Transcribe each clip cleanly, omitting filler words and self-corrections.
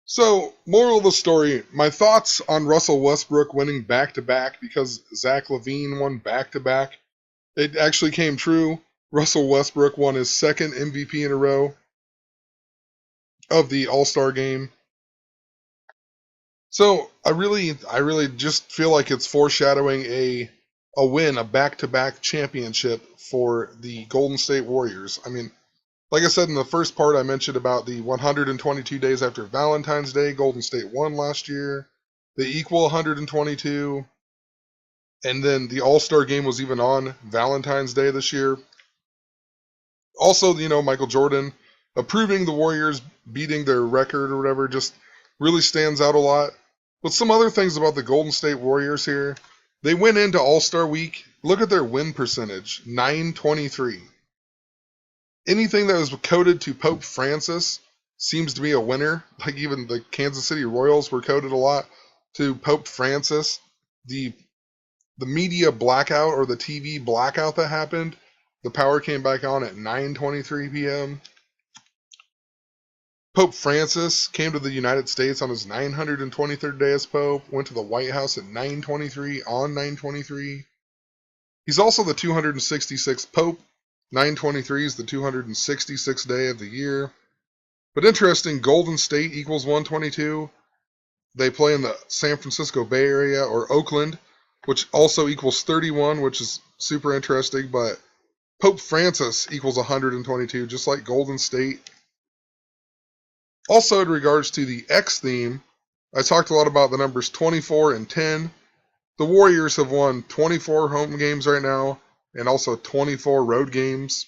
So, moral of the story, my thoughts on Russell Westbrook winning back to back because Zach LaVine won back to back. It actually came true. Russell Westbrook won his second MVP in a row of the All-Star game. So, I really just feel like it's foreshadowing a win, a back-to-back championship for the Golden State Warriors. I mean, like I said in the first part, I mentioned about the 122 days after Valentine's Day, Golden State won last year. They equal 122. And then the All Star game was even on Valentine's Day this year. Also, Michael Jordan approving the Warriors beating their record or whatever just really stands out a lot. But some other things about the Golden State Warriors here. They went into All Star week. Look at their win percentage 923. Anything that was coded to Pope Francis seems to be a winner. Like even the Kansas City Royals were coded a lot to Pope Francis. The media blackout or the TV blackout that happened, the power came back on at 9:23 p.m. Pope Francis came to the United States on his 923rd day as Pope, went to the White House at 9:23 on 9:23. He's also the 266th Pope. 923 is the 266th day of the year. But interesting, Golden State equals 122. They play in the San Francisco Bay Area or Oakland, which also equals 31, which is super interesting. But Pope Francis equals 122, just like Golden State. Also, in regards to the X theme, I talked a lot about the numbers 24 and 10. The Warriors have won 24 home games right now and also 24 road games.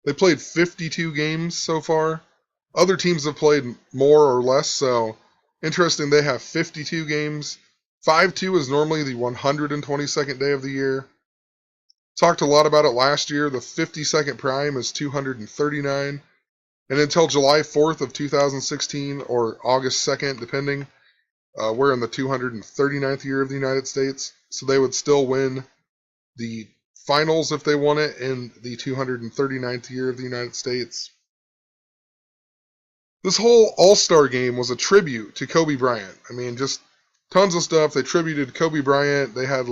They played 52 games so far. Other teams have played more or less, so interesting, they have 52 games. 5-2 is normally the 122nd day of the year. Talked a lot about it last year. The 52nd prime is 239. And until July 4th of 2016 or August 2nd, depending, we're in the 239th year of the United States. So they would still win the finals if they won it in the 239th year of the United States. This whole All-Star game was a tribute to Kobe Bryant. I mean, just tons of stuff. They tributed Kobe Bryant. They had,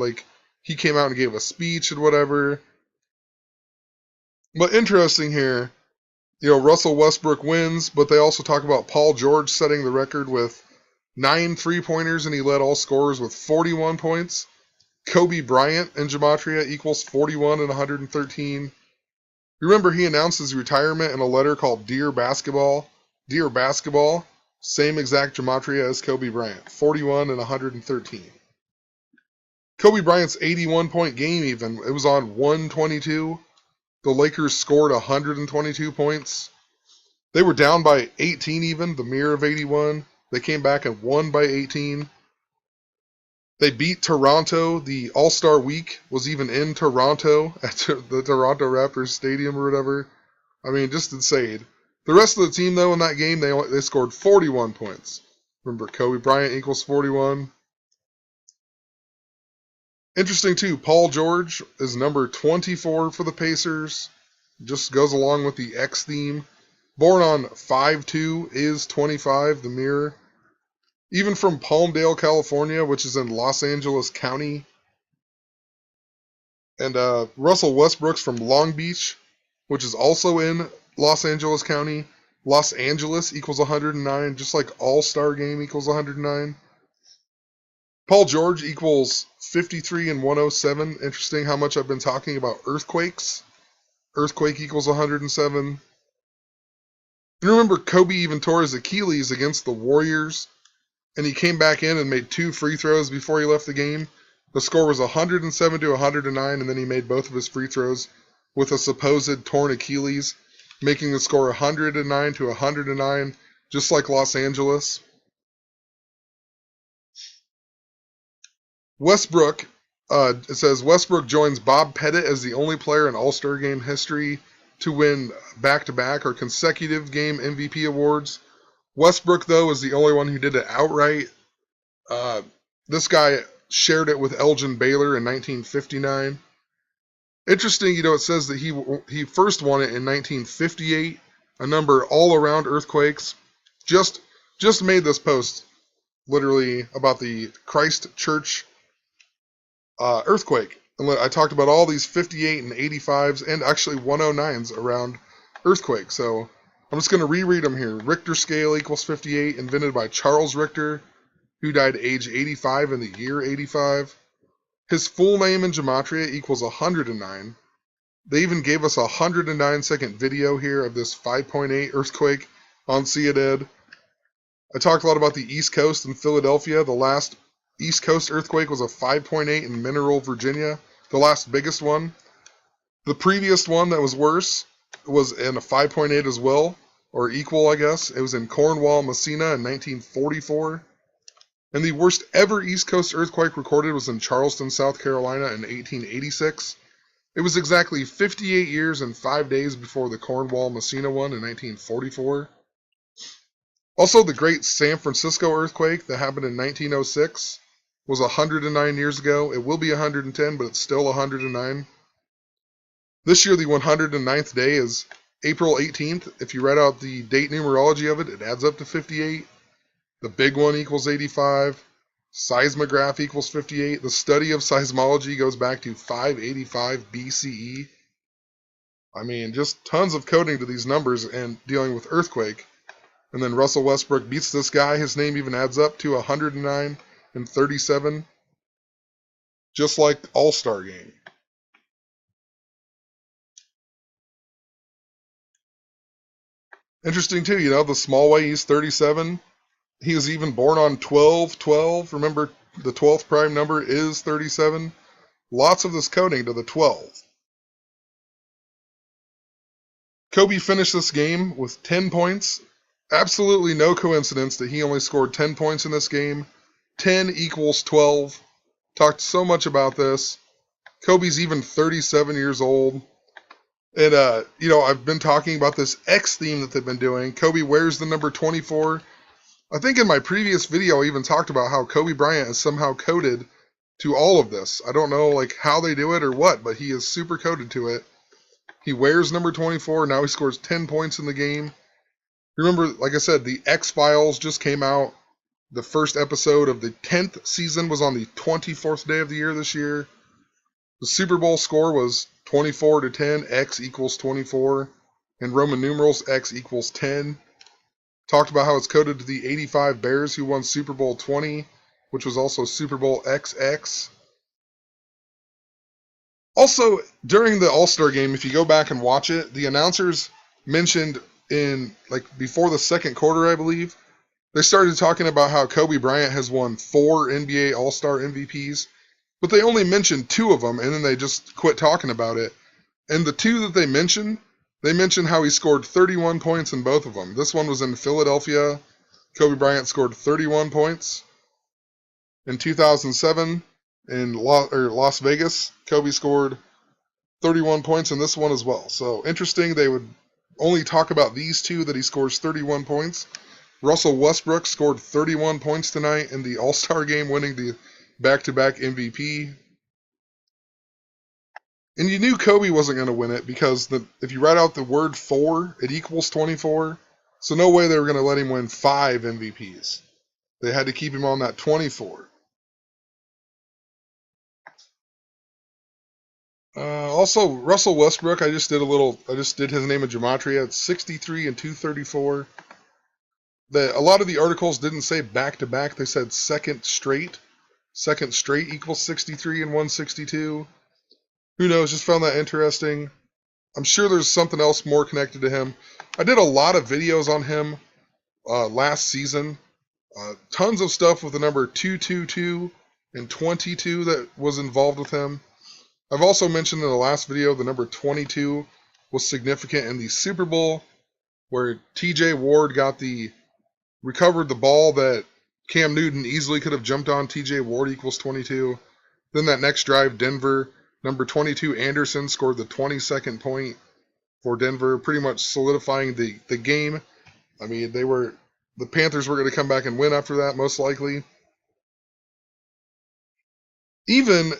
he came out and gave a speech and whatever. But interesting here, Russell Westbrook wins, but they also talk about Paul George setting the record with 9 3-pointers, and he led all scorers with 41 points. Kobe Bryant and Gematria equals 41 and 113. Remember, he announced his retirement in a letter called Dear Basketball. Dear Basketball, same exact Gematria as Kobe Bryant, 41 and 113. Kobe Bryant's 81-point game even, it was on 122. The Lakers scored 122 points. They were down by 18 even, the mirror of 81. They came back and won by 18. They beat Toronto. The All-Star Week was even in Toronto at the Toronto Raptors Stadium or whatever. I mean, just insane. The rest of the team, though, in that game, they scored 41 points. Remember, Kobe Bryant equals 41. Interesting, too, Paul George is number 24 for the Pacers. Just goes along with the X theme. Born on 5/2 is 25, the mirror. Even from Palmdale, California, which is in Los Angeles County. And Russell Westbrook's from Long Beach, which is also in Los Angeles County. Los Angeles equals 109, just like All-Star Game equals 109. Paul George equals 53 and 107. Interesting how much I've been talking about earthquakes. Earthquake equals 107. And remember, Kobe even tore his Achilles against the Warriors, and he came back in and made 2 free throws before he left the game. The score was 107 to 109, and then he made both of his free throws with a supposed torn Achilles, making the score 109 to 109, just like Los Angeles. Westbrook, it says Westbrook joins Bob Pettit as the only player in All-Star Game history to win back-to-back or consecutive game MVP awards. Westbrook, though, is the only one who did it outright. This guy shared it with Elgin Baylor in 1959. Interesting, it says that he first won it in 1958, a number all around earthquakes. Just just made this post literally about the Christ Church earthquake. And I talked about all these 58 and 85s and actually 109s around earthquake. So I'm just going to reread them here. Richter scale equals 58, invented by Charles Richter, who died age 85 in the year 85. His full name in gematria equals 109. They even gave us a 109-second video here of this 5.8 earthquake on Ciudad. I talked a lot about the East Coast and Philadelphia. The last East Coast earthquake was a 5.8 in Mineral, Virginia, the last biggest one. The previous one that was worse was in a 5.8 as well, or equal, I guess. It was in Cornwall, Messina in 1944. And the worst ever East Coast earthquake recorded was in Charleston, South Carolina in 1886. It was exactly 58 years and 5 days before the Cornwall, Messina one in 1944. Also, the great San Francisco earthquake that happened in 1906 was 109 years ago. It will be 110, but it's still 109. This year, the 109th day is April 18th. If you write out the date numerology of it, it adds up to 58. The big one equals 85. Seismograph equals 58. The study of seismology goes back to 585 BCE. I mean, just tons of coding to these numbers and dealing with earthquake. And then Russell Westbrook beats this guy. His name even adds up to 109 and 37. Just like All-Star Game. Interesting too, you know, the small way he's 37. He was even born on 12/12. Remember, the 12th prime number is 37. Lots of this coding to the 12. Kobe finished this game with 10 points. Absolutely no coincidence that he only scored 10 points in this game. 10 equals 12. Talked so much about this. Kobe's even 37 years old. And, you know, I've been talking about this X theme that they've been doing. Kobe wears the number 24. I think in my previous video I even talked about how Kobe Bryant is somehow coded to all of this. I don't know like how they do it or what, but he is super coded to it. He wears number 24. Now he scores 10 points in the game. Remember, like I said, the X-Files just came out. The first episode of the 10th season was on the 24th day of the year this year. The Super Bowl score was 24-10, X equals 24. In Roman numerals, X equals 10. Talked about how it's coded to the 85 Bears who won Super Bowl 20, which was also Super Bowl XX. Also, during the All-Star game, if you go back and watch it, the announcers mentioned in, like, before the second quarter, I believe, they started talking about how Kobe Bryant has won 4 NBA All-Star MVPs, but they only mentioned 2 of them, and then they just quit talking about it. And the 2 that they mentioned how he scored 31 points in both of them. This one was in Philadelphia. Kobe Bryant scored 31 points. In 2007, in Las Vegas, Kobe scored 31 points in this one as well. So interesting, they would only talk about these 2 that he scores 31 points. Russell Westbrook scored 31 points tonight in the All-Star game, winning the back-to-back MVP. And you knew Kobe wasn't going to win it because if you write out the word 4, it equals 24. So no way they were going to let him win 5 MVPs. They had to keep him on that 24. Also, Russell Westbrook, I just did his name in gematria. It's 63 and 234. A lot of the articles didn't say back-to-back. They said second straight. Second straight equals 63 and 162. Who knows? Just found that interesting. I'm sure there's something else more connected to him. I did a lot of videos on him last season. Tons of stuff with the number 222 and 22 that was involved with him. I've also mentioned in the last video the number 22 was significant in the Super Bowl where TJ Ward recovered the ball that Cam Newton easily could have jumped on. TJ Ward equals 22. Then that next drive, Denver, number 22 Anderson scored the 22nd point for Denver, pretty much solidifying the game. I mean, the Panthers were going to come back and win after that, most likely. Even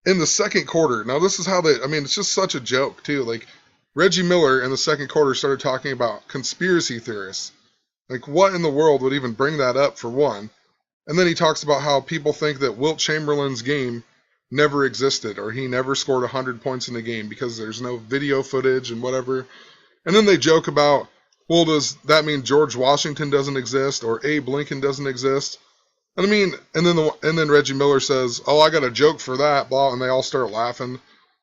in the second quarter, now this is how it's just such a joke, too. Like, Reggie Miller in the second quarter started talking about conspiracy theorists. Like, what in the world would even bring that up, for one? And then he talks about how people think that Wilt Chamberlain's game never existed, or he never scored 100 points in a game because there's no video footage and whatever. And then they joke about, well, does that mean George Washington doesn't exist or Abe Lincoln doesn't exist? And I mean, and then Reggie Miller says, "Oh, I got a joke for that," blah, and they all start laughing.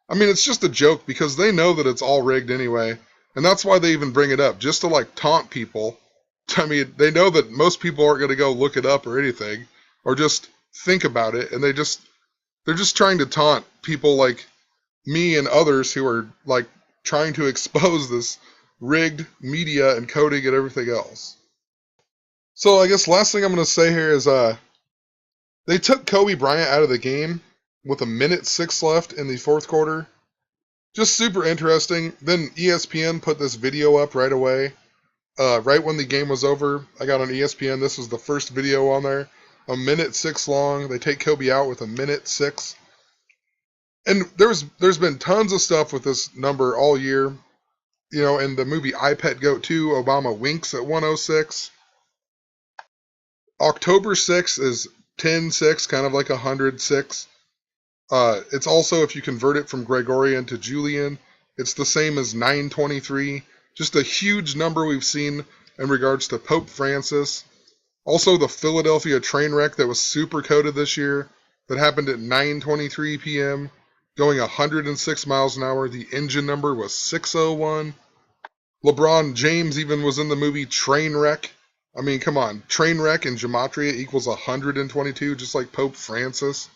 I mean, it's just a joke because they know that it's all rigged anyway, and that's why they even bring it up, just to like taunt people. I mean, they know that most people aren't going to go look it up or anything, or just think about it, and they're just trying to taunt people like me and others who are like trying to expose this rigged media and coding and everything else. So I guess last thing I'm going to say here is they took Kobe Bryant out of the game with a minute 6 left in the fourth quarter. Just super interesting. Then ESPN put this video up right away. Right when the game was over, I got on ESPN. This was the first video on there. A minute 6 long. They take Kobe out with a minute 6. And there's been tons of stuff with this number all year. You know, in the movie I Pet Goat 2, Obama winks at 106. October 6th is 10-6, kind of like 106. It's also, if you convert it from Gregorian to Julian, it's the same as 923. Just a huge number we've seen in regards to Pope Francis. Also, the Philadelphia train wreck that was super coded this year that happened at 9:23 p.m., going 106 miles an hour. The engine number was 601. LeBron James even was in the movie Trainwreck. I mean, come on. Trainwreck in gematria equals 122, just like Pope Francis.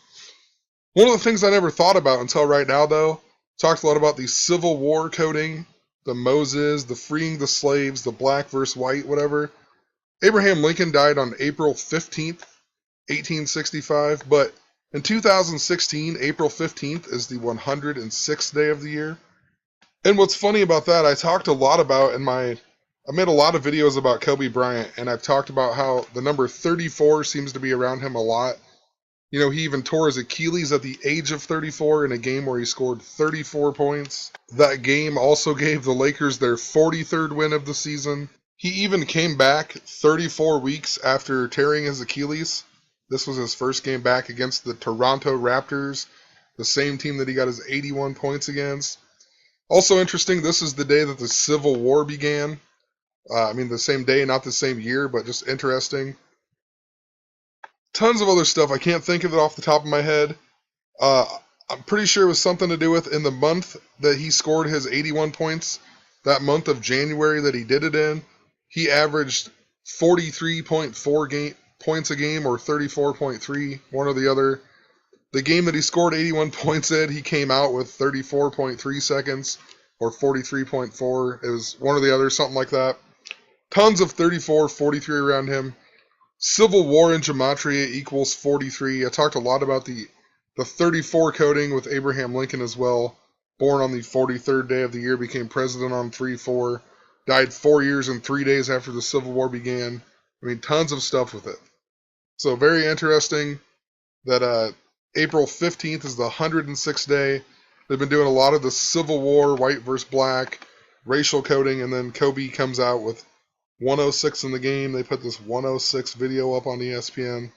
One of the things I never thought about until right now, though, talked a lot about the Civil War coding, the Moses, the freeing the slaves, the black versus white, whatever. Abraham Lincoln died on April 15th, 1865, but in 2016, April 15th is the 106th day of the year. And what's funny about that, I talked a lot about I made a lot of videos about Kobe Bryant, and I've talked about how the number 34 seems to be around him a lot. You know, he even tore his Achilles at the age of 34 in a game where he scored 34 points. That game also gave the Lakers their 43rd win of the season. He even came back 34 weeks after tearing his Achilles. This was his first game back against the Toronto Raptors, the same team that he got his 81 points against. Also interesting, this is the day that the Civil War began. I mean, the same day, not the same year, but just interesting. Tons of other stuff. I can't think of it off the top of my head. I'm pretty sure it was something to do with in the month that he scored his 81 points, that month of January that he did it in, he averaged 43.4 points a game or 34.3, one or the other. The game that he scored 81 points in, he came out with 34.3 seconds or 43.4. It was one or the other, something like that. Tons of 34, 43 around him. Civil War in gematria equals 43. I talked a lot about the 34 coding with Abraham Lincoln as well. Born on the 43rd day of the year, became president on 3/4. Died 4 years and 3 days after the Civil War began. I mean, tons of stuff with it. So very interesting that April 15th is the 106th day. They've been doing a lot of the Civil War, white versus black, racial coding, and then Kobe comes out with 106 in the game. They put this 106 video up on ESPN.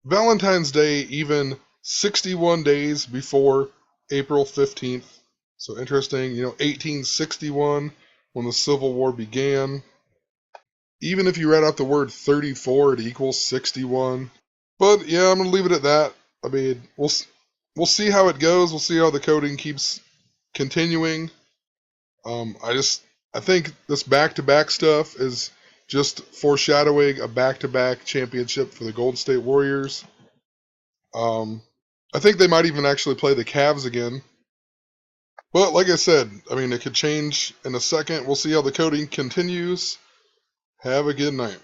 Valentine's Day, even 61 days before April 15th. So interesting, 1861 when the Civil War began. Even if you read out the word 34, it equals 61. But yeah, I'm going to leave it at that. I mean, we'll see how it goes. We'll see how the coding keeps continuing. I think this back-to-back stuff is just foreshadowing a back-to-back championship for the Golden State Warriors. I think they might even actually play the Cavs again. But like I said, I mean, it could change in a second. We'll see how the coding continues. Have a good night.